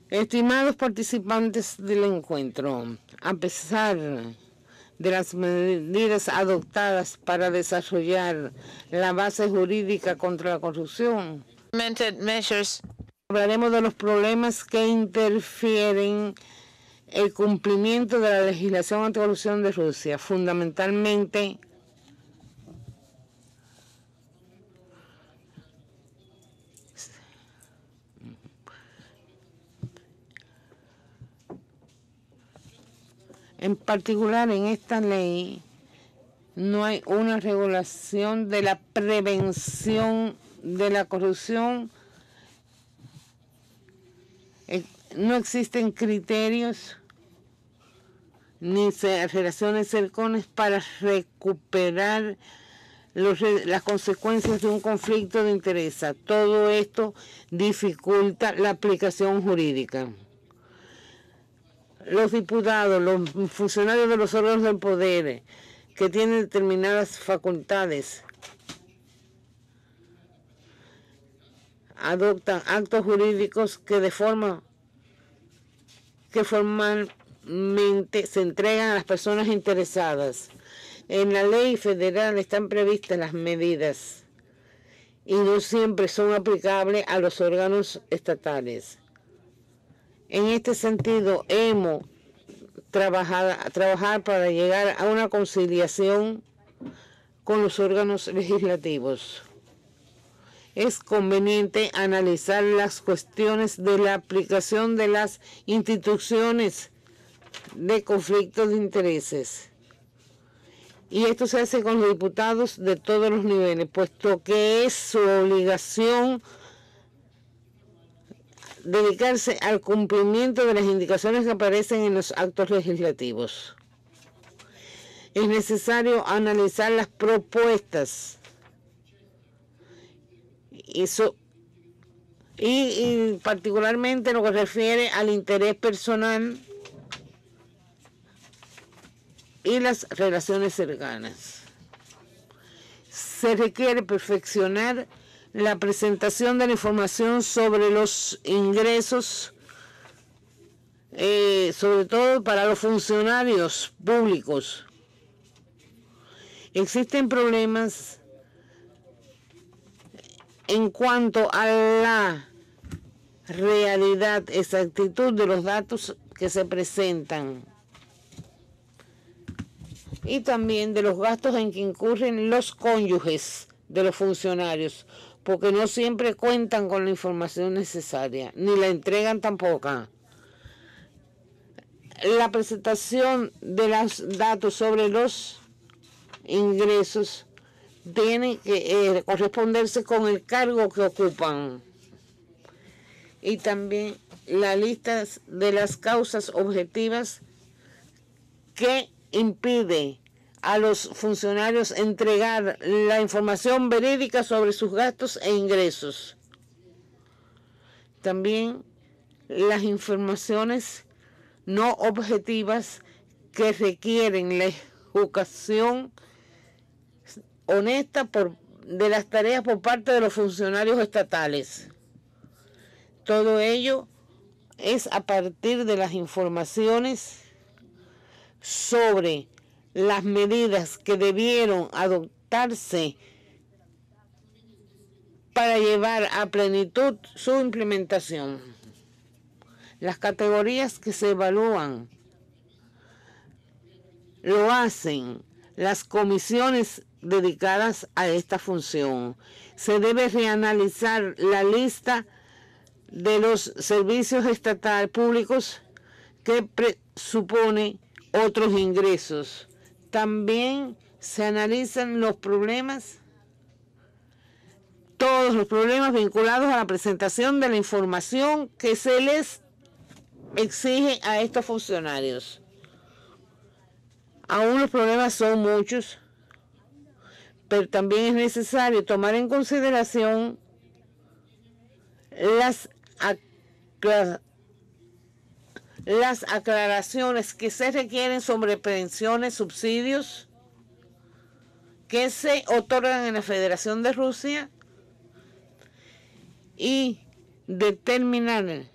Estimados participantes del encuentro, a pesar de las medidas adoptadas para desarrollar la base jurídica contra la corrupción, hablaremos de los problemas que interfieren el cumplimiento de la legislación anticorrupción de Rusia, fundamentalmente en particular en esta ley no hay una regulación de la prevención de la corrupción. No existen criterios ni relaciones cercanas para recuperar las consecuencias de un conflicto de interés. Todo esto dificulta la aplicación jurídica. Los diputados, los funcionarios de los órganos del poder que tienen determinadas facultades adoptan actos jurídicos que formalmente se entregan a las personas interesadas. En la ley federal están previstas las medidas y no siempre son aplicables a los órganos estatales. En este sentido, hemos trabajar para llegar a una conciliación con los órganos legislativos. Es conveniente analizar las cuestiones de la aplicación de las instituciones de conflictos de intereses. Y esto se hace con los diputados de todos los niveles, puesto que es su obligación dedicarse al cumplimiento de las indicaciones que aparecen en los actos legislativos. Es necesario analizar las propuestas y particularmente lo que refiere al interés personal y las relaciones cercanas. Se requiere perfeccionar la presentación de la información sobre los ingresos, sobre todo para los funcionarios públicos. Existen problemas en cuanto a la realidad, exactitud de los datos que se presentan y también de los gastos en que incurren los cónyuges de los funcionarios, porque no siempre cuentan con la información necesaria, ni la entregan tampoco. La presentación de los datos sobre los ingresos tiene que corresponderse con el cargo que ocupan. Y también la lista de las causas objetivas que impide a los funcionarios entregar la información verídica sobre sus gastos e ingresos. También las informaciones no objetivas que requieren la educación honesta de las tareas por parte de los funcionarios estatales. Todo ello es a partir de las informaciones sobre las medidas que debieron adoptarse para llevar a plenitud su implementación. Las categorías que se evalúan lo hacen las comisiones dedicadas a esta función. Se debe reanalizar la lista de los servicios estatales públicos que presupone otros ingresos. También se analizan los problemas, todos los problemas vinculados a la presentación de la información que se les exige a estos funcionarios. Aún los problemas son muchos, pero también es necesario tomar en consideración las aclaraciones que se requieren sobre pensiones, subsidios que se otorgan en la Federación de Rusia y determinar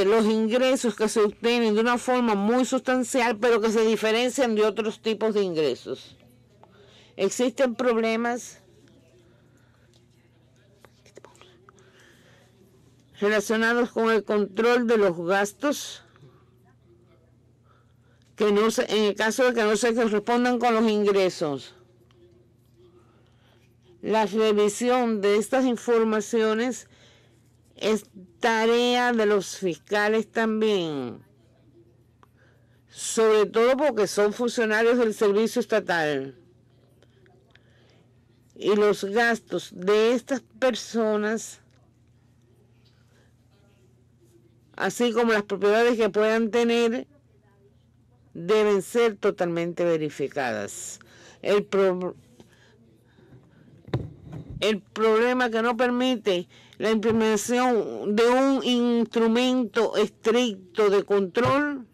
los ingresos que se obtienen de una forma muy sustancial, pero que se diferencian de otros tipos de ingresos. Existen problemas relacionados con el control de los gastos, que no se, en el caso de que no se correspondan con los ingresos. La revisión de estas informaciones es tarea de los fiscales también, sobre todo porque son funcionarios del servicio estatal. Y los gastos de estas personas, así como las propiedades que puedan tener, deben ser totalmente verificadas. El problema que no permite la implementación de un instrumento estricto de control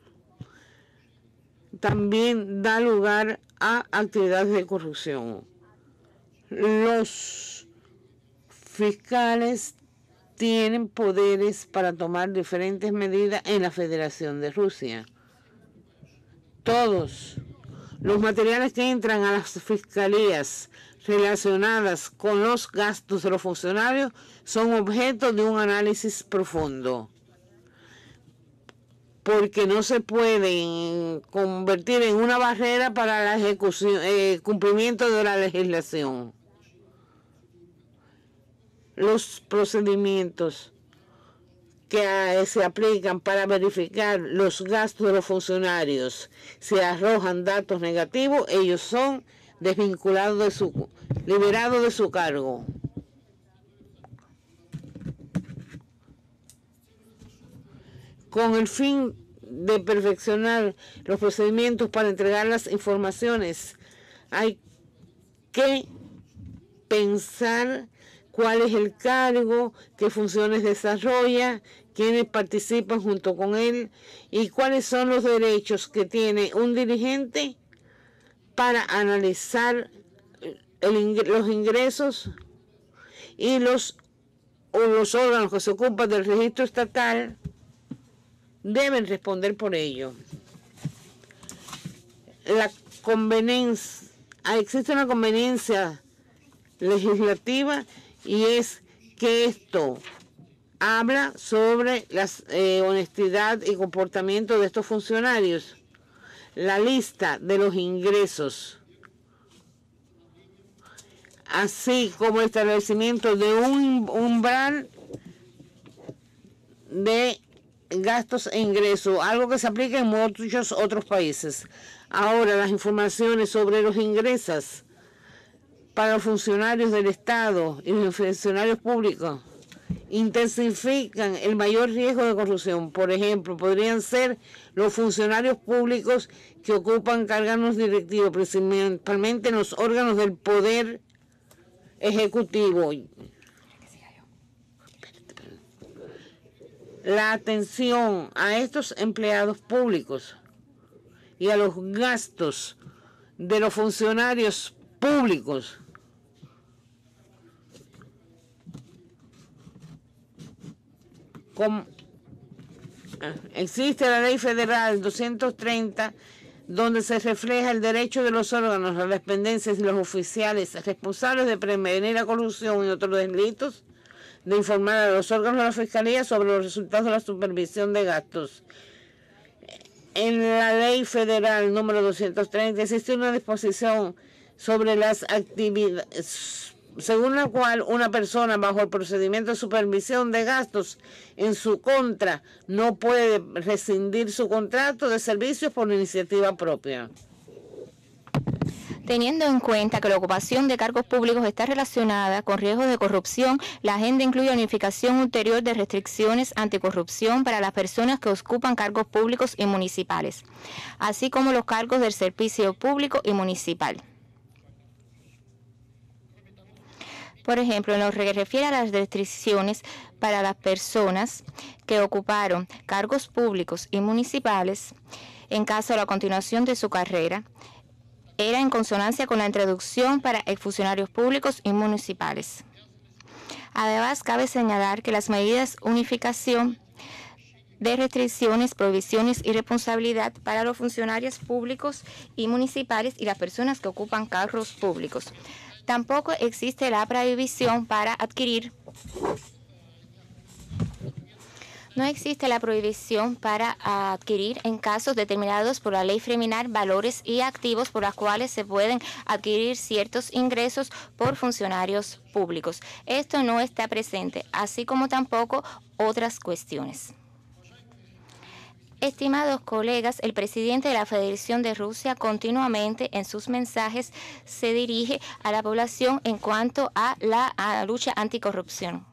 también da lugar a actividades de corrupción. Los fiscales tienen poderes para tomar diferentes medidas en la Federación de Rusia. Todos los materiales que entran a las fiscalías relacionadas con los gastos de los funcionarios son objeto de un análisis profundo, porque no se pueden convertir en una barrera para la ejecución, cumplimiento de la legislación. Los procedimientos que se aplican para verificar los gastos de los funcionarios, si arrojan datos negativos, ellos son desvinculados liberados de su cargo. Con el fin de perfeccionar los procedimientos para entregar las informaciones, hay que pensar cuál es el cargo, qué funciones desarrolla, quiénes participan junto con él y cuáles son los derechos que tiene un dirigente para analizar los ingresos, y los órganos que se ocupan del registro estatal deben responder por ello. Existe una conveniencia legislativa, y es que esto habla sobre la honestidad y comportamiento de estos funcionarios. La lista de los ingresos, así como el establecimiento de un umbral de gastos e ingresos, algo que se aplica en muchos otros países. Ahora, las informaciones sobre los ingresos para los funcionarios del Estado y los funcionarios públicos intensifican el mayor riesgo de corrupción. Por ejemplo, podrían ser los funcionarios públicos que ocupan cargos directivos, principalmente en los órganos del poder ejecutivo. La atención a estos empleados públicos y a los gastos de los funcionarios públicos existe la Ley Federal 230, donde se refleja el derecho de los órganos, las dependencias y los oficiales responsables de prevenir la corrupción y otros delitos, de informar a los órganos de la Fiscalía sobre los resultados de la supervisión de gastos. En la Ley Federal número 230 existe una disposición sobre las actividades, según la cual una persona bajo el procedimiento de supervisión de gastos en su contra no puede rescindir su contrato de servicios por iniciativa propia. Teniendo en cuenta que la ocupación de cargos públicos está relacionada con riesgos de corrupción, la agenda incluye unificación ulterior de restricciones anticorrupción para las personas que ocupan cargos públicos y municipales, así como los cargos del servicio público y municipal. Por ejemplo, en lo que refiere a las restricciones para las personas que ocuparon cargos públicos y municipales, en caso de la continuación de su carrera, era en consonancia con la introducción para exfuncionarios públicos y municipales. Además, cabe señalar que las medidas de unificación de restricciones, prohibiciones y responsabilidad para los funcionarios públicos y municipales y las personas que ocupan cargos públicos. Tampoco existe la prohibición para adquirir. No existe la prohibición para adquirir en casos determinados por la ley criminal valores y activos por los cuales se pueden adquirir ciertos ingresos por funcionarios públicos. Esto no está presente, así como tampoco otras cuestiones. Estimados colegas, el presidente de la Federación de Rusia continuamente en sus mensajes se dirige a la población en cuanto a la lucha anticorrupción.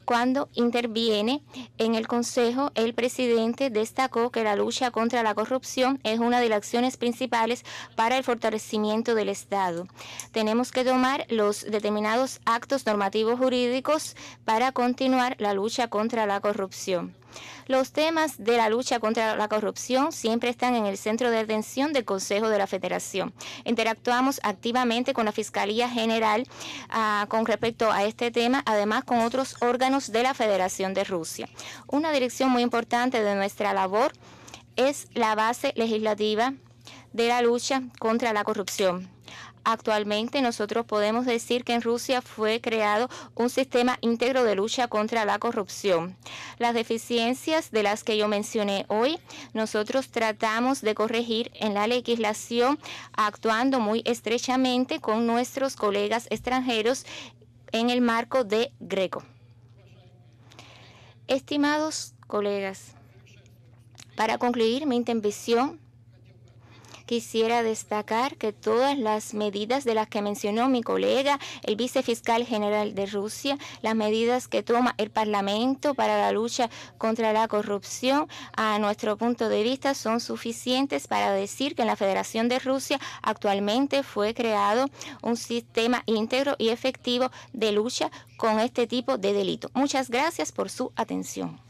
Cuando interviene en el Consejo, el presidente destacó que la lucha contra la corrupción es una de las acciones principales para el fortalecimiento del Estado. Tenemos que tomar los determinados actos normativos jurídicos para continuar la lucha contra la corrupción. Los temas de la lucha contra la corrupción siempre están en el centro de atención del Consejo de la Federación. Interactuamos activamente con la Fiscalía General con respecto a este tema, además con otros órganos de la Federación de Rusia. Una dirección muy importante de nuestra labor es la base legislativa de la lucha contra la corrupción. Actualmente nosotros podemos decir que en Rusia fue creado un sistema íntegro de lucha contra la corrupción. Las deficiencias de las que yo mencioné hoy, nosotros tratamos de corregir en la legislación actuando muy estrechamente con nuestros colegas extranjeros en el marco de GRECO. Estimados colegas, para concluir mi intervención, quisiera destacar que todas las medidas de las que mencionó mi colega, el vicefiscal general de Rusia, las medidas que toma el Parlamento para la lucha contra la corrupción, a nuestro punto de vista, son suficientes para decir que en la Federación de Rusia actualmente fue creado un sistema íntegro y efectivo de lucha con este tipo de delito. Muchas gracias por su atención.